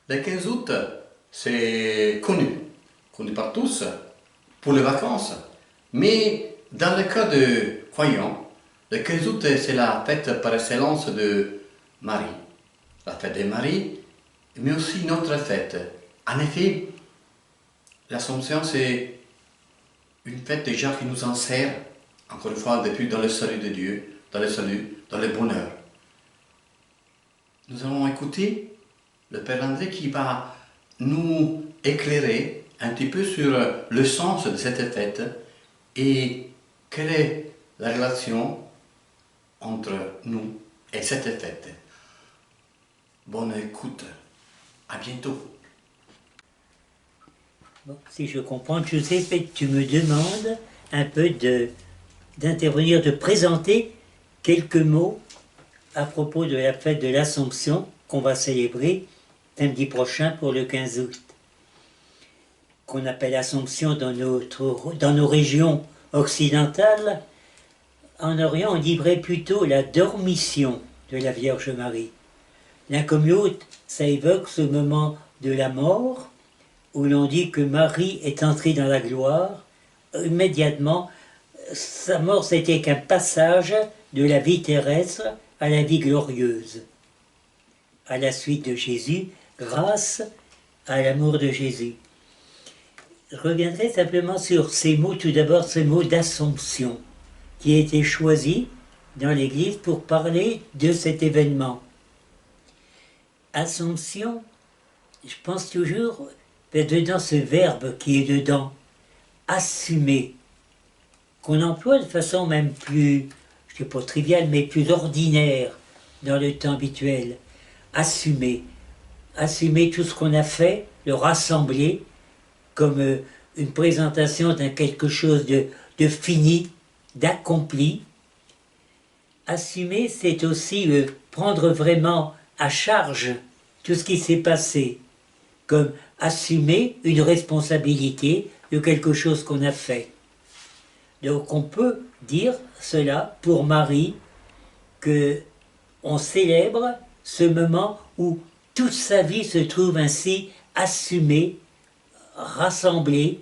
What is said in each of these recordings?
Le 15 août, c'est connu par tous, pour les vacances. Mais dans le cas de croyants, le 15 août, c'est la fête par excellence de Marie. La fête de Marie, mais aussi notre fête. En effet, l'Assomption, c'est une fête déjà qui nous insère, encore une fois, depuis dans le salut de Dieu, dans le salut, dans le bonheur. Nous allons écouter le Père André qui va nous éclairer un petit peu sur le sens de cette fête et quelle est la relation entre nous et cette fête. Bonne écoute, à bientôt. Bon, si je comprends, Giuseppe, tu me demandes un peu d'intervenir, de présenter quelques mots à propos de la fête de l'Assomption qu'on va célébrer samedi prochain pour le 15 août, qu'on appelle Assomption dans nos régions occidentales. En Orient, on dirait plutôt la dormition de la Vierge Marie. L'un comme l'autre, ça évoque ce moment de la mort, où l'on dit que Marie est entrée dans la gloire. Immédiatement, sa mort, c'était qu'un passage de la vie terrestre à la vie glorieuse, à la suite de Jésus, grâce à l'amour de Jésus. Je reviendrai simplement sur ces mots, tout d'abord ce mot d'Assomption, qui a été choisi dans l'Église pour parler de cet événement. Assomption, je pense toujours dedans ce verbe qui est dedans, assumer, qu'on emploie de façon même plus, je ne sais pas triviale, mais plus ordinaire dans le temps habituel. Assumer tout ce qu'on a fait, le rassembler comme une présentation d'un quelque chose de fini, d'accompli. Assumer, c'est aussi prendre vraiment à charge tout ce qui s'est passé, comme assumer une responsabilité de quelque chose qu'on a fait. Donc on peut dire cela pour Marie, que on célèbre ce moment où toute sa vie se trouve ainsi assumée, rassemblée,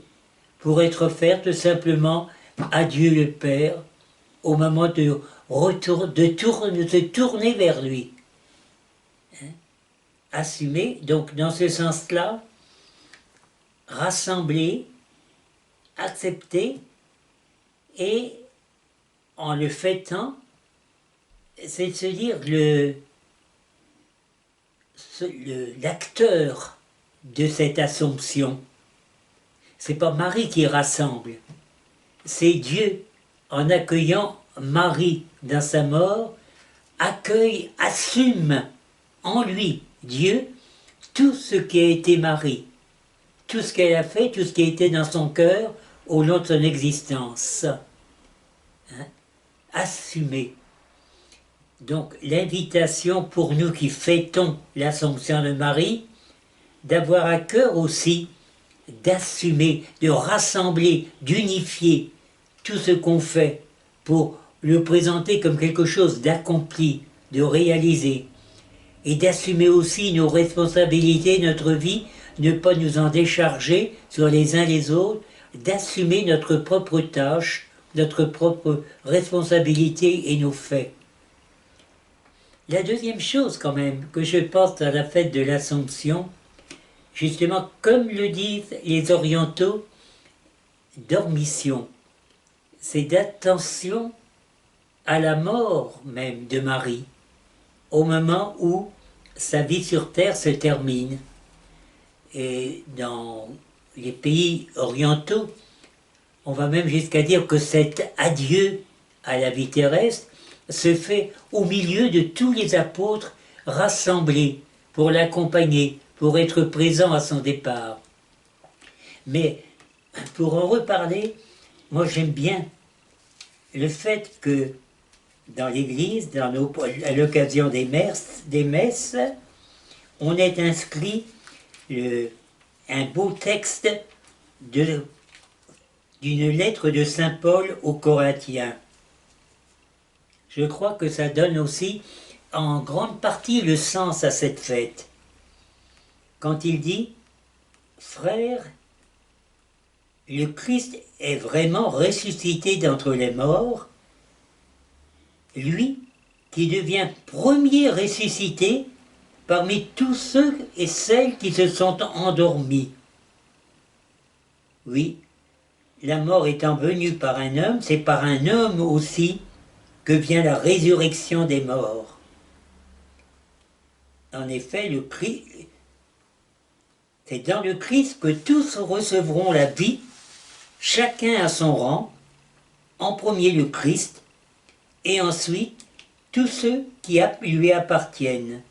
pour être offerte simplement à Dieu le Père, au moment de se tourner vers lui. Assumer, donc dans ce sens-là, rassembler, accepter, et en le fêtant, c'est de se dire l'acteur de cette Assomption. C'est pas Marie qui rassemble, c'est Dieu, en accueillant Marie dans sa mort, assume en lui, Dieu, tout ce qui a été Marie, tout ce qu'elle a fait, tout ce qui a été dans son cœur au long de son existence. Assumer. Donc l'invitation pour nous qui fêtons l'Assomption de Marie, d'avoir à cœur aussi d'assumer, de rassembler, d'unifier tout ce qu'on fait pour le présenter comme quelque chose d'accompli, de réalisé, et d'assumer aussi nos responsabilités, notre vie, ne pas nous en décharger sur les uns les autres, d'assumer notre propre tâche, notre propre responsabilité et nos faits. La deuxième chose quand même que je pense à la fête de l'Assomption, justement comme le disent les orientaux, dormition, c'est d'attention à la mort même de Marie, au moment où sa vie sur terre se termine. Et dans les pays orientaux, on va même jusqu'à dire que cet adieu à la vie terrestre se fait au milieu de tous les apôtres rassemblés pour l'accompagner, pour être présents à son départ. Mais pour en reparler, moi j'aime bien le fait que dans l'Église, à l'occasion des messes, on ait inscrit un beau texte d'une lettre de saint Paul aux Corinthiens. Je crois que ça donne aussi en grande partie le sens à cette fête. quand il dit « Frères, le Christ est vraiment ressuscité d'entre les morts, lui qui devient premier ressuscité parmi tous ceux et celles qui se sont endormis. » Oui, la mort étant venue par un homme, c'est par un homme aussi que vient la résurrection des morts. En effet, c'est dans le Christ que tous recevront la vie, chacun à son rang, en premier le Christ, et ensuite tous ceux qui lui appartiennent.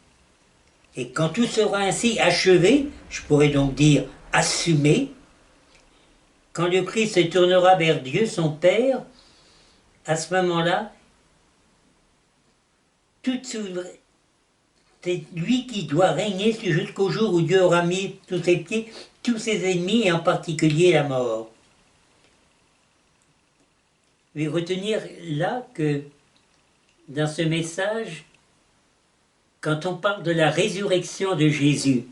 Et quand tout sera ainsi achevé, je pourrais donc dire assumé, quand le Christ se tournera vers Dieu, son Père, à ce moment-là, c'est lui qui doit régner jusqu'au jour où Dieu aura mis sous ses pieds tous ses ennemis, et en particulier la mort. Je vais retenir là que dans ce message, quand on parle de la résurrection de Jésus,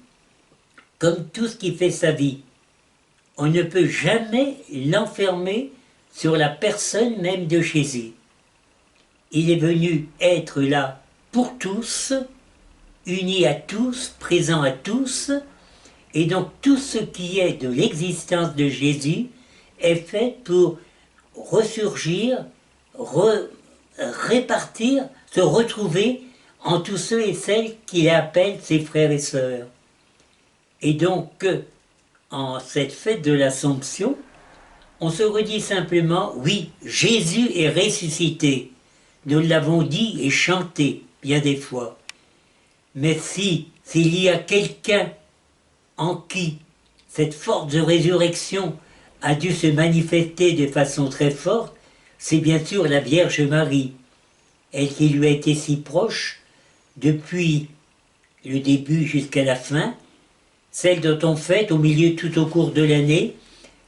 comme tout ce qui fait sa vie, on ne peut jamais l'enfermer sur la personne même de Jésus. Il est venu être là pour tous, uni à tous, présent à tous, et donc tout ce qui est de l'existence de Jésus est fait pour ressurgir, répartir, se retrouver en tous ceux et celles qu'il appelle ses frères et sœurs. Et donc, en cette fête de l'Assomption, on se redit simplement, oui, Jésus est ressuscité. Nous l'avons dit et chanté bien des fois. Mais s'il y a quelqu'un en qui cette force de résurrection a dû se manifester de façon très forte, c'est bien sûr la Vierge Marie, elle qui lui a été si proche depuis le début jusqu'à la fin, celle dont on fête au milieu tout au cours de l'année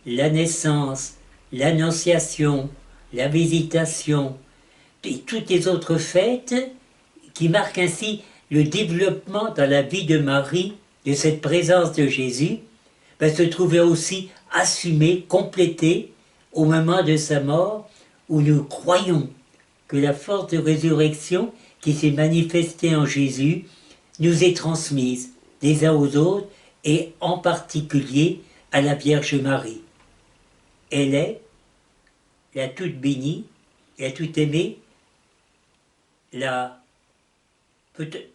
la naissance, l'annonciation, la visitation et toutes les autres fêtes qui marquent ainsi le développement dans la vie de Marie de cette présence de Jésus, va se trouver aussi assumée, complétée au moment de sa mort, où nous croyons que la force de résurrection qui s'est manifestée en Jésus nous est transmise les uns aux autres et en particulier à la Vierge Marie. Elle est la toute bénie, la toute aimée, peut-être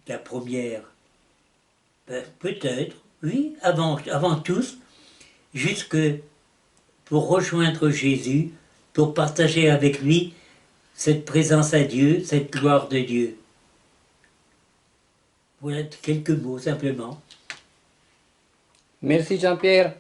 la première, peut-être, oui, avant tous, jusque pour rejoindre Jésus, pour partager avec lui cette présence à Dieu, cette gloire de Dieu. Voilà quelques mots simplement. Merci Jean-Pierre.